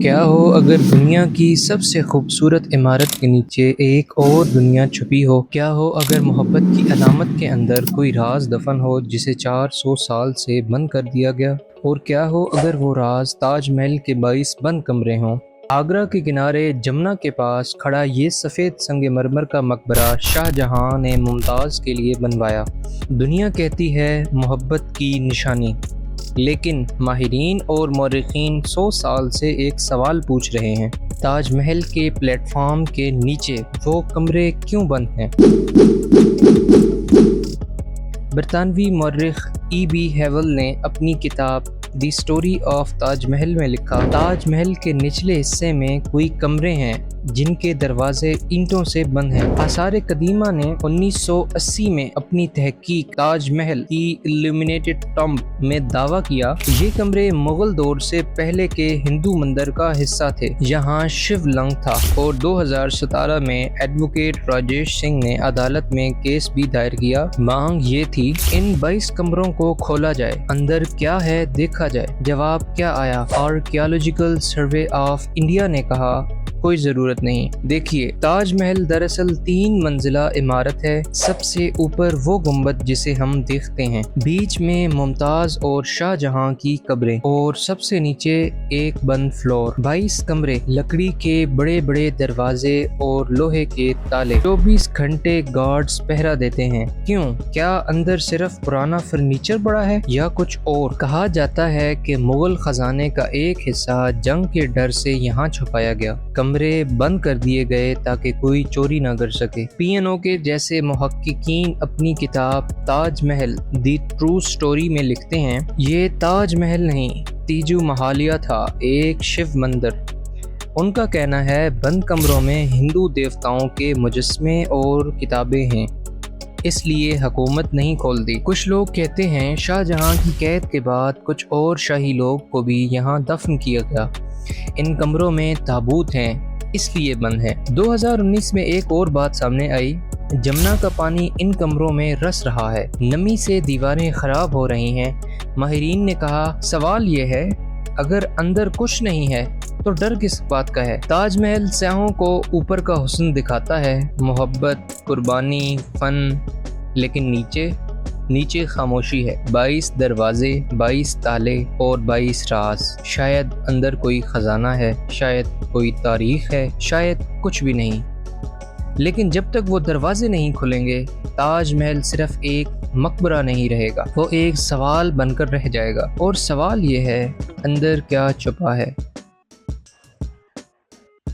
کیا ہو اگر دنیا کی سب سے خوبصورت عمارت کے نیچے ایک اور دنیا چھپی ہو؟ کیا ہو اگر محبت کی علامت کے اندر کوئی راز دفن ہو جسے 400 سال سے بند کر دیا گیا؟ اور کیا ہو اگر وہ راز تاج محل کے 22 بند کمرے ہوں؟ آگرہ کے کنارے جمنا کے پاس کھڑا یہ سفید سنگ مرمر کا مقبرہ شاہ جہاں نے ممتاز کے لیے بنوایا۔ دنیا کہتی ہے محبت کی نشانی، لیکن ماہرین اور مورخین 100 سال سے ایک سوال پوچھ رہے ہیں: تاج محل کے پلیٹ فارم کے نیچے وہ کمرے کیوں بند ہیں؟ برطانوی مورخ بی ہیول نے اپنی کتاب the story of Taj Mahal میں لکھا، تاج محل کے نچلے حصے میں کوئی کمرے ہیں جن کے دروازے اینٹوں سے بند ہیں۔ آثار قدیمہ نے 1980 میں اپنی تحقیق تاج محل دی الومینیٹڈ ٹامب میں دعویٰ کیا یہ کمرے مغل دور سے پہلے کے ہندو مندر کا حصہ تھے جہاں شیو لنگ تھا، اور 2017 میں ایڈوکیٹ راجیش سنگھ نے عدالت میں کیس بھی دائر کیا۔ مانگ یہ تھی ان 22 کمروں کو کھولا جائے، اندر کیا ہے دیکھا جائے۔ جواب کیا آیا؟ آرکیالوجیکل سروے آف انڈیا نے کہا کوئی ضرورت نہیں۔ دیکھیے، تاج محل دراصل 3 منزلہ عمارت ہے۔ سب سے اوپر وہ گنبد جسے ہم دیکھتے ہیں، بیچ میں ممتاز اور شاہ جہاں کی قبریں، اور سب سے نیچے ایک بند فلور۔ 22 کمرے، لکڑی کے بڑے بڑے دروازے اور لوہے کے تالے، 24 گھنٹے گارڈز پہرا دیتے ہیں۔ کیوں؟ کیا اندر صرف پرانا فرنیچر پڑا ہے یا کچھ اور؟ کہا جاتا ہے کہ مغل خزانے کا ایک حصہ جنگ کے ڈر سے یہاں چھپایا گیا۔ کمرے بند کر دیے گئے تاکہ کوئی چوری نہ کر سکے۔ PNO کے جیسے محققین اپنی کتاب Taj Mahal the true story میں لکھتے ہیں، یہ تاج محل نہیں، تیجو محالیہ تھا، ایک شیو مندر۔ ان کا کہنا ہے بند کمروں میں ہندو دیوتاؤں کے مجسمے اور کتابیں ہیں، اس لیے حکومت نہیں کھول دی۔ کچھ لوگ کہتے ہیں شاہ جہاں کی قید کے بعد کچھ اور شاہی لوگ کو بھی یہاں دفن کیا گیا۔ ان کمروں میں تابوت ہیں، اس لیے بند ہے۔ 2019 میں ایک اور بات سامنے آئی، جمنا کا پانی ان کمروں میں رس رہا ہے، نمی سے دیواریں خراب ہو رہی ہیں۔ ماہرین نے کہا سوال یہ ہے اگر اندر کچھ نہیں ہے تو ڈر کس بات کا ہے؟ تاج محل سیاحوں کو اوپر کا حسن دکھاتا ہے، محبت، قربانی، فن، لیکن نیچے خاموشی ہے۔ 22 دروازے، 22 تالے اور 22 راز۔ شاید اندر کوئی خزانہ ہے، شاید کوئی تاریخ ہے، شاید کچھ بھی نہیں۔ لیکن جب تک وہ دروازے نہیں کھلیں گے، تاج محل صرف ایک مقبرہ نہیں رہے گا، وہ ایک سوال بن کر رہ جائے گا۔ اور سوال یہ ہے اندر کیا چھپا ہے؟